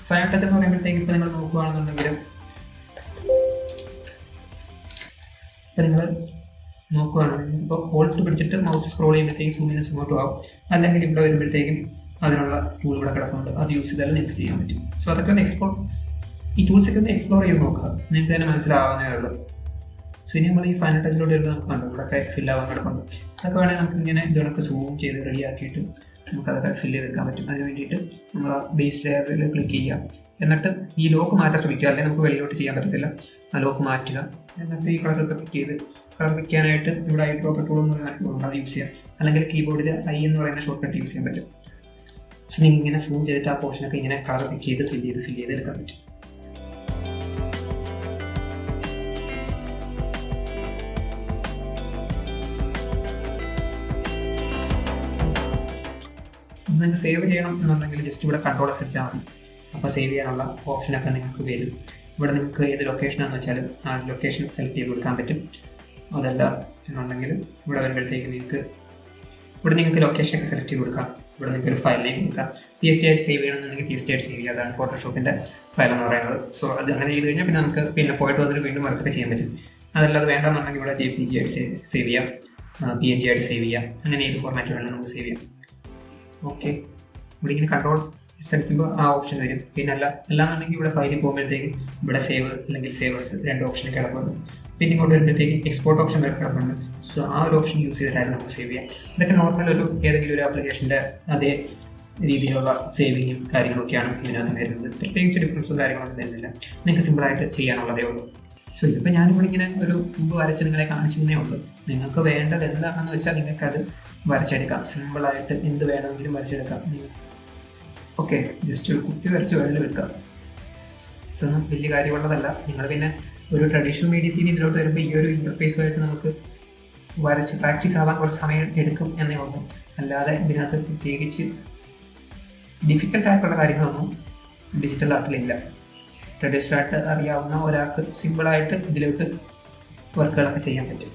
ഫൈനൽ ടച്ച് എന്ന് പറയുമ്പോഴത്തേക്ക് ഇപ്പോൾ നിങ്ങൾ നോക്കുകയാണെന്നുണ്ടെങ്കിൽ നിങ്ങൾ നോക്കുകയാണെന്നുണ്ടെങ്കിൽ ഇപ്പോൾ ഹോൾട്ട് പിടിച്ചിട്ട് മൗസ് സ്ക്രോൾ ചെയ്യുമ്പോഴത്തേക്ക് സൂമിന് സൂമോട്ടും ആവും. അല്ലെങ്കിൽ ഇവിടെ വരുമ്പോഴത്തേക്കും അതിനുള്ള ടൂൾ ഇവിടെ കിടക്കുന്നുണ്ട്, അത് യൂസ് ചെയ്താലും നിങ്ങൾക്ക് ചെയ്യാൻ പറ്റും. സോ അതൊക്കെ ഒന്ന് ഈ ടൂൾസൊക്കെ ഒന്ന് എക്സ്പ്ലോർ ചെയ്ത് നോക്കുക, നിങ്ങൾക്ക് തന്നെ മനസ്സിലാവുന്നേ ഉള്ളൂ. സോ ഇനി നമ്മൾ ഈ ഫൈനൽ ടച്ചിലോട്ട് വരുമ്പോൾ നമുക്ക് കണ്ടു ഇവിടെയൊക്കെ ഫില്ലാവാൻ കിടപ്പുണ്ട്. അതൊക്കെ വേണമെങ്കിൽ നമുക്ക് ഇങ്ങനെ ഇതൊക്കെ സൂം ചെയ്ത് റെഡിയാക്കിയിട്ട് നമുക്കതൊക്കെ ഫില്ല് ചെയ്തെടുക്കാൻ പറ്റും. അതിന് വേണ്ടിയിട്ട് നമ്മൾ ആ ബേസ് ലെയറിൽ ക്ലിക്ക് ചെയ്യുക. എന്നിട്ട് ഈ ലോക്ക് മാറ്റാൻ ശ്രമിക്കുക, അല്ലെങ്കിൽ നമുക്ക് വെളിയിലോട്ട് ചെയ്യാൻ പറ്റത്തില്ല. ആ ലോക്ക് മാറ്റുക. എന്നിട്ട് ഈ കളറൊക്കെ ക്ലിക്ക് ചെയ്ത് കളർ വയ്ക്കാനായിട്ട് ഇവിടെ ഐ ഡ്രോപ്പ് ടൂൾ എന്ന് പറയുന്ന അത് യൂസ് ചെയ്യാം. അല്ലെങ്കിൽ കീബോർഡിൽ ഐ എന്ന് പറയുന്ന ഷോർട്ട് കട്ട് യൂസ് ചെയ്യാൻ പറ്റും. സോ നിങ്ങൾ ഇങ്ങനെ സൂം ചെയ്തിട്ട് ആ പോർഷനൊക്കെ ഇങ്ങനെ കളർ പിക്ക് ചെയ്ത് ഫില്ല് ചെയ്ത് എടുക്കാൻ പറ്റും. നിങ്ങൾക്ക് സേവ് ചെയ്യണം എന്നുണ്ടെങ്കിൽ ജസ്റ്റ് ഇവിടെ കൺട്രോൾ അടിച്ചാൽ മതി. അപ്പോൾ സേവ് ചെയ്യാനുള്ള ഓപ്ഷനൊക്കെ നിങ്ങൾക്ക് വരും. ഇവിടെ നിങ്ങൾക്ക് ഏത് ലൊക്കേഷനാണെന്ന് വെച്ചാലും ആ ലൊക്കേഷൻ സെലക്ട് ചെയ്ത് കൊടുക്കാൻ പറ്റും. അതല്ല എന്നുണ്ടെങ്കിൽ ഇവിടെ വരുമ്പോഴത്തേക്ക് നിങ്ങൾക്ക് ലൊക്കേഷനൊക്കെ സെലക്ട് ചെയ്ത് കൊടുക്കാം. ഇവിടെ നിങ്ങൾക്ക് ഒരു ഫയൽ നെയിം കൊടുക്കാം. PST ആയിട്ട് സേവ് ചെയ്യണമെന്നുണ്ടെങ്കിൽ PST ആയിട്ട് സേവ് ചെയ്യുക. അതാണ് ഫോട്ടോഷോപ്പിൻ്റെ ഫയൽ എന്ന് പറയുന്നത്. സോ അത് അങ്ങനെ ചെയ്ത് കഴിഞ്ഞാൽ പിന്നെ നമുക്ക് പോയിട്ട് വന്നിട്ട് വീണ്ടും വർക്കൊക്കെ ചെയ്യാൻ പറ്റും. അതല്ലാതെ വേണ്ടെന്നുണ്ടെങ്കിൽ ഇവിടെ JPG ആയിട്ട് സേവ് ചെയ്യാം, PNG ആയിട്ട് സേവ് ചെയ്യാം. അങ്ങനെ ഏത് ഫോർമാറ്റ് വേണമെങ്കിൽ നമുക്ക് സേവ് ചെയ്യാം. ഓക്കെ, ഇവിടെ ഇങ്ങനെ കൺട്രോൾ സെലക്റ്റുമ്പോൾ ആ ഓപ്ഷൻ വരും. പിന്നെ അല്ലാന്നുണ്ടെങ്കിൽ ഇവിടെ ഫയലിൽ പോകുമ്പോഴത്തേക്കും ഇവിടെ സേവ് അല്ലെങ്കിൽ സേവസ് 2 ഓപ്ഷൻ കിടപ്പുണ്ട്. പിന്നെ ഇങ്ങോട്ട് വരുമ്പോഴത്തേക്കും എക്സ്പോർട്ട് ഓപ്ഷൻ വരെ കിടപ്പുണ്ട്. സോ ആ ഒരു ഓപ്ഷൻ യൂസ് ചെയ്തിട്ടായിരുന്നു നമുക്ക് സേവ് ചെയ്യാം. ഇതൊക്കെ നോർമൽ ഏതെങ്കിലും ഒരു ആപ്ലിക്കേഷൻ്റെ അതേ രീതിയിലുള്ള സേവിങ്ങും കാര്യങ്ങളൊക്കെയാണ് ഇതിനകത്ത് വരുന്നത്. പ്രത്യേകിച്ച് ഡിഫറൻസും കാര്യങ്ങളൊന്നും വരുന്നില്ല. നിങ്ങൾക്ക് സിമ്പിളായിട്ട് ചെയ്യാനുള്ളതേ ഉള്ളൂ. സോ ഇതിപ്പോൾ ഞാനിവിടെ ഇങ്ങനെ ഒരു മുമ്പ് വരച്ച് നിങ്ങളെ കാണിച്ചതേ ഉള്ളൂ. നിങ്ങൾക്ക് വേണ്ടത് എന്താണെന്ന് വെച്ചാൽ നിങ്ങൾക്കത് വരച്ചെടുക്കാം. സിമ്പിളായിട്ട് എന്ത് വേണമെങ്കിലും വരച്ചെടുക്കാം. ഓക്കെ, ജസ്റ്റ് ഒരു കുത്തി വരച്ച് വെള്ളം വെക്കുക. ഇതൊന്നും വലിയ കാര്യമുള്ളതല്ല. നിങ്ങൾ പിന്നെ ഒരു ട്രഡീഷണൽ മീഡിയത്തിൽ ഇതിലോട്ട് വരുമ്പോൾ ഈ ഒരു ഇൻ്റർഫേസുമായിട്ട് നമുക്ക് വരച്ച് പ്രാക്ടീസ് ആവാൻ കുറച്ച് സമയം എടുക്കും എന്നേ ഉള്ളൂ. അല്ലാതെ ഇതിനകത്ത് പ്രത്യേകിച്ച് ഡിഫിക്കൽട്ടായിട്ടുള്ള കാര്യങ്ങളൊന്നും ഡിജിറ്റൽ ആർട്ടിലില്ല. ട്രഡീഷണൽ ആയിട്ട് അറിയാവുന്ന ഒരാൾക്ക് സിമ്പിളായിട്ട് ഇതിലോട്ട് വർക്കുകളൊക്കെ ചെയ്യാൻ പറ്റും.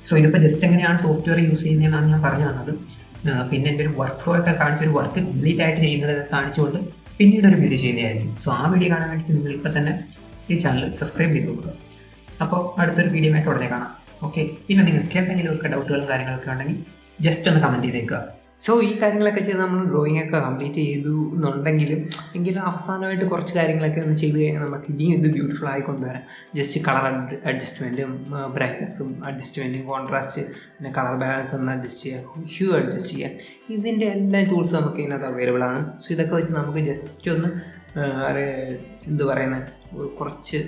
സോ ഇതിപ്പോൾ ജസ്റ്റ് എങ്ങനെയാണ് സോഫ്റ്റ്വെയർ യൂസ് ചെയ്യുന്നതെന്നാണ് ഞാൻ പറഞ്ഞു തന്നത്. പിന്നെ എൻ്റെ ഒരു വർക്ക് ഫ്ലോ ഒക്കെ കാണിച്ചൊരു വർക്ക് കംപ്ലീറ്റ് ആയിട്ട് ചെയ്യുന്നത് കാണിച്ചുകൊണ്ട് പിന്നീട് ഒരു വീഡിയോ ചെയ്യുന്നതായിരിക്കും. സോ ആ വീഡിയോ കാണാൻ വേണ്ടി നിങ്ങൾ ഇപ്പോൾ തന്നെ ഈ ചാനൽ സബ്സ്ക്രൈബ് ചെയ്ത് കൊടുക്കുക. അപ്പോൾ അടുത്തൊരു വീഡിയോ ആയിട്ട് ഉടനെ കാണാം. ഓക്കെ, പിന്നെ നിങ്ങൾക്ക് എന്തെങ്കിലുമൊക്കെ ഡൗട്ടുകളും കാര്യങ്ങളൊക്കെ ഉണ്ടെങ്കിൽ ജസ്റ്റ് ഒന്ന് കമൻറ്റ് ചെയ്തേക്കുക. സോ ഈ കാര്യങ്ങളൊക്കെ ചെയ്ത് നമ്മൾ ഡ്രോയിങ് ഒക്കെ കംപ്ലീറ്റ് ചെയ്തു എന്നുണ്ടെങ്കിലും അവസാനമായിട്ട് കുറച്ച് കാര്യങ്ങളൊക്കെ ഒന്ന് ചെയ്ത് കഴിഞ്ഞാൽ നമുക്ക് ഇനിയും ഇത് ബ്യൂട്ടിഫുൾ ആയി കൊണ്ടുവരാം. ജസ്റ്റ് കളർ അഡ്ജസ്റ്റ്മെൻറ്റും ബ്രൈറ്റ്നസ്സും അഡ്ജസ്റ്റ്മെൻറ്റും കോൺട്രാസ്റ്റ് പിന്നെ കളർ ബാലൻസ് ഒന്ന് അഡ്ജസ്റ്റ് ചെയ്യുക, ഹ്യൂ അഡ്ജസ്റ്റ് ചെയ്യുക. ഇതിൻ്റെ എല്ലാ ടൂൾസും നമുക്ക് ഇതിനകത്ത് അവൈലബിൾ ആണ്. സോ ഇതൊക്കെ വെച്ച് നമുക്ക് ജസ്റ്റ് ഒന്ന് എന്ത് പറയുന്നത് കുറച്ച്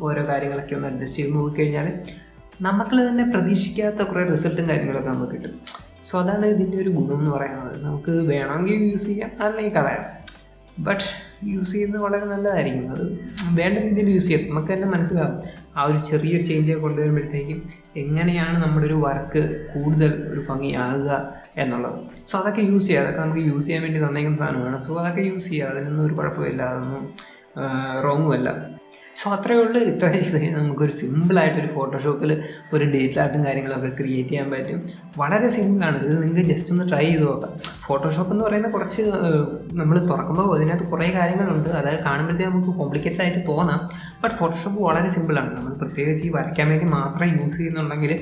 ഓരോ കാര്യങ്ങളൊക്കെ ഒന്ന് അഡ്ജസ്റ്റ് ചെയ്ത് നോക്കിക്കഴിഞ്ഞാൽ നമുക്ക് തന്നെ പ്രതീക്ഷിക്കാത്ത കുറേ റിസൾട്ടും കാര്യങ്ങളൊക്കെ നമുക്ക് കിട്ടും. സോ അതാണ് ഇതിൻ്റെ ഒരു ഗുണം എന്ന് പറയുന്നത്. നമുക്ക് വേണമെങ്കിൽ യൂസ് ചെയ്യാം, അല്ലെങ്കിൽ കളയാം. ബട്ട് യൂസ് ചെയ്യുന്നത് വളരെ നല്ലതായിരിക്കും. അത് വേണ്ട രീതിയിൽ യൂസ് ചെയ്യാം. നമുക്ക് തന്നെ മനസ്സിലാവും ആ ഒരു ചെറിയൊരു ചേഞ്ച് കൊണ്ടുവരുമ്പോഴത്തേക്കും എങ്ങനെയാണ് നമ്മുടെ ഒരു വർക്ക് കൂടുതൽ ഒരു ഭംഗിയാകുക എന്നുള്ളത്. സോ അതൊക്കെ യൂസ് ചെയ്യുക. അതൊക്കെ നമുക്ക് യൂസ് ചെയ്യാൻ വേണ്ടി തന്നേക്കുന്ന സാധനമാണ്. സോ അതൊക്കെ യൂസ് ചെയ്യുക. അതിനൊന്നും ഒരു കുഴപ്പമില്ല, അതൊന്നും റോങ്ങുമല്ല. സോ അത്രയേ ഉള്ളൂ. ഇത്ര നമുക്കൊരു സിമ്പിളായിട്ടൊരു ഫോട്ടോഷോപ്പിൽ ഒരു ഡിജിറ്റൽ ആർട്ടും കാര്യങ്ങളൊക്കെ ക്രിയേറ്റ് ചെയ്യാൻ പറ്റും. വളരെ സിമ്പിളാണ്. ഇത് നിങ്ങൾക്ക് ജസ്റ്റ് ഒന്ന് ട്രൈ ചെയ്ത് നോക്കാം. ഫോട്ടോഷോപ്പ് എന്ന് പറയുന്ന കുറച്ച് നമ്മൾ തുറക്കുമ്പോൾ അതിനകത്ത് കുറേ കാര്യങ്ങളുണ്ട്. അതായത് കാണുമ്പോഴത്തേക്ക് നമുക്ക് കോംപ്ലിക്കേറ്റഡ് ആയിട്ട് തോന്നാം. ബട്ട് ഫോട്ടോഷോപ്പ് വളരെ സിമ്പിളാണ്. നമ്മൾ പ്രത്യേകിച്ച് ഈ വരയ്ക്കാൻ വേണ്ടി മാത്രം യൂസ് ചെയ്യുന്നുണ്ടെങ്കിൽ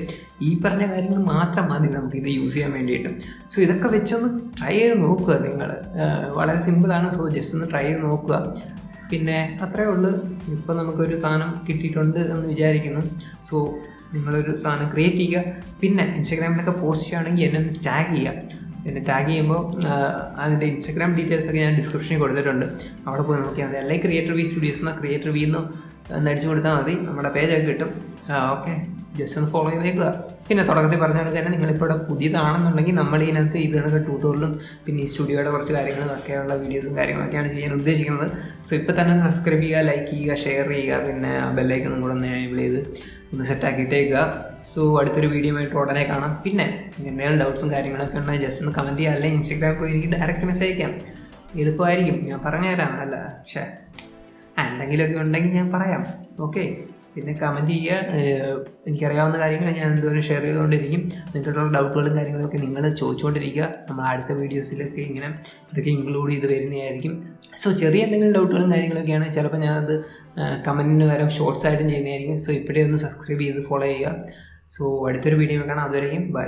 ഈ പറഞ്ഞ കാര്യങ്ങൾ മാത്രം മതി നമുക്കിത് യൂസ് ചെയ്യാൻ വേണ്ടിയിട്ട്. സോ ഇതൊക്കെ വെച്ചൊന്ന് ട്രൈ ചെയ്ത് നോക്കുക നിങ്ങൾ. വളരെ സിമ്പിളാണ്. സോ ജസ്റ്റ് ഒന്ന് ട്രൈ ചെയ്ത് നോക്കുക. പിന്നെ അത്രയേ ഉള്ളൂ. ഇപ്പോൾ നമുക്കൊരു സാധനം കിട്ടിയിട്ടുണ്ട് എന്ന് വിചാരിക്കുന്നു. സോ നിങ്ങളൊരു സാധനം ക്രിയേറ്റ് ചെയ്യുക. പിന്നെ ഇൻസ്റ്റാഗ്രാമിലൊക്കെ പോസ്റ്റ് ചെയ്യുകയാണെങ്കിൽ എന്നെ ഒന്ന് ടാഗ് ചെയ്യുക. പിന്നെ ടാഗ് ചെയ്യുമ്പോൾ അതിൻ്റെ ഇൻസ്റ്റാഗ്രാം ഡീറ്റെയിൽസൊക്കെ ഞാൻ ഡിസ്ക്രിപ്ഷനിൽ കൊടുത്തിട്ടുണ്ട്. അവിടെ പോയി നോക്കിയാൽ മതി. അല്ലെങ്കിൽ ക്രിയേറ്റർ വി സ്റ്റുഡിയോസ് എന്നോ ക്രിയേറ്റർ വി എന്നോ അടിച്ചു കൊടുത്താൽ മതി. നമ്മുടെ പേജൊക്കെ കിട്ടും. ഓക്കെ, ജസ്റ്റ് ഒന്ന് ഫോളോ ചെയ്തേക്കുക. പിന്നെ തുടക്കത്തിൽ പറഞ്ഞാൽ തന്നെ നിങ്ങളിപ്പോൾ ഇവിടെ പുതിയതാണെന്നുണ്ടെങ്കിൽ നമ്മൾ ഇതിനകത്ത് ഇതിനൊക്കെ ട്യൂട്ടോറിയലും പിന്നെ ഈ സ്റ്റുഡിയോയുടെ കുറച്ച് കാര്യങ്ങളൊക്കെയുള്ള വീഡിയോസും കാര്യങ്ങളൊക്കെയാണ് ചെയ്യാൻ ഉദ്ദേശിക്കുന്നത്. സോ ഇപ്പോൾ തന്നെ സബ്സ്ക്രൈബ് ചെയ്യുക, ലൈക്ക് ചെയ്യുക, ഷെയർ ചെയ്യുക. പിന്നെ ബെല്ലൈക്കണും കൂടെ ഒന്ന് എനേബിൾ ചെയ്ത് ഒന്ന് സെറ്റാക്കിയിട്ടേക്കുക. സോ അടുത്തൊരു വീഡിയോ ആയിട്ട് ഉടനെ കാണാം. പിന്നെ എന്തെങ്കിലും ഡൗട്ട്സും കാര്യങ്ങളൊക്കെ ഉണ്ടെങ്കിൽ ജസ്റ്റ് ഒന്ന് കമൻറ്റ് ചെയ്യുക. അല്ലെങ്കിൽ ഇൻസ്റ്റാഗ്രാമിൽ പോയി എനിക്ക് ഡയറക്റ്റ് മെസ്സേജ് അയക്കാം. എളുപ്പമായിരിക്കും, ഞാൻ പറഞ്ഞുതരാം. അല്ല പക്ഷേ എന്തെങ്കിലുമൊക്കെ ഉണ്ടെങ്കിൽ ഞാൻ പറയാം. ഓക്കെ, പിന്നെ കമൻറ്റ് ചെയ്യുക. എനിക്കറിയാവുന്ന കാര്യങ്ങൾ ഞാൻ എന്തോരം ഷെയർ ചെയ്തുകൊണ്ടിരിക്കും. നിങ്ങൾക്കുള്ള ഡൗട്ടുകളും കാര്യങ്ങളൊക്കെ നിങ്ങൾ ചോദിച്ചുകൊണ്ടിരിക്കുക. നമ്മൾ അടുത്ത വീഡിയോസിലൊക്കെ ഇങ്ങനെ ഇതൊക്കെ ഇൻക്ലൂഡ് ചെയ്ത് വരുന്നതായിരിക്കും. സോ ചെറിയ എന്തെങ്കിലും ഡൗട്ടുകളും കാര്യങ്ങളൊക്കെയാണ് ചിലപ്പോൾ ഞാനത് കമൻറ്റിന് പകരം ഷോർട്സ് ആയിട്ടും ചെയ്യുന്നതായിരിക്കും. സോ ഇപ്പോഴേ ഒന്ന് സബ്സ്ക്രൈബ് ചെയ്ത് ഫോളോ ചെയ്യുക. സോ അടുത്തൊരു വീഡിയോ കാണാം. അതുവരെയും ബൈ.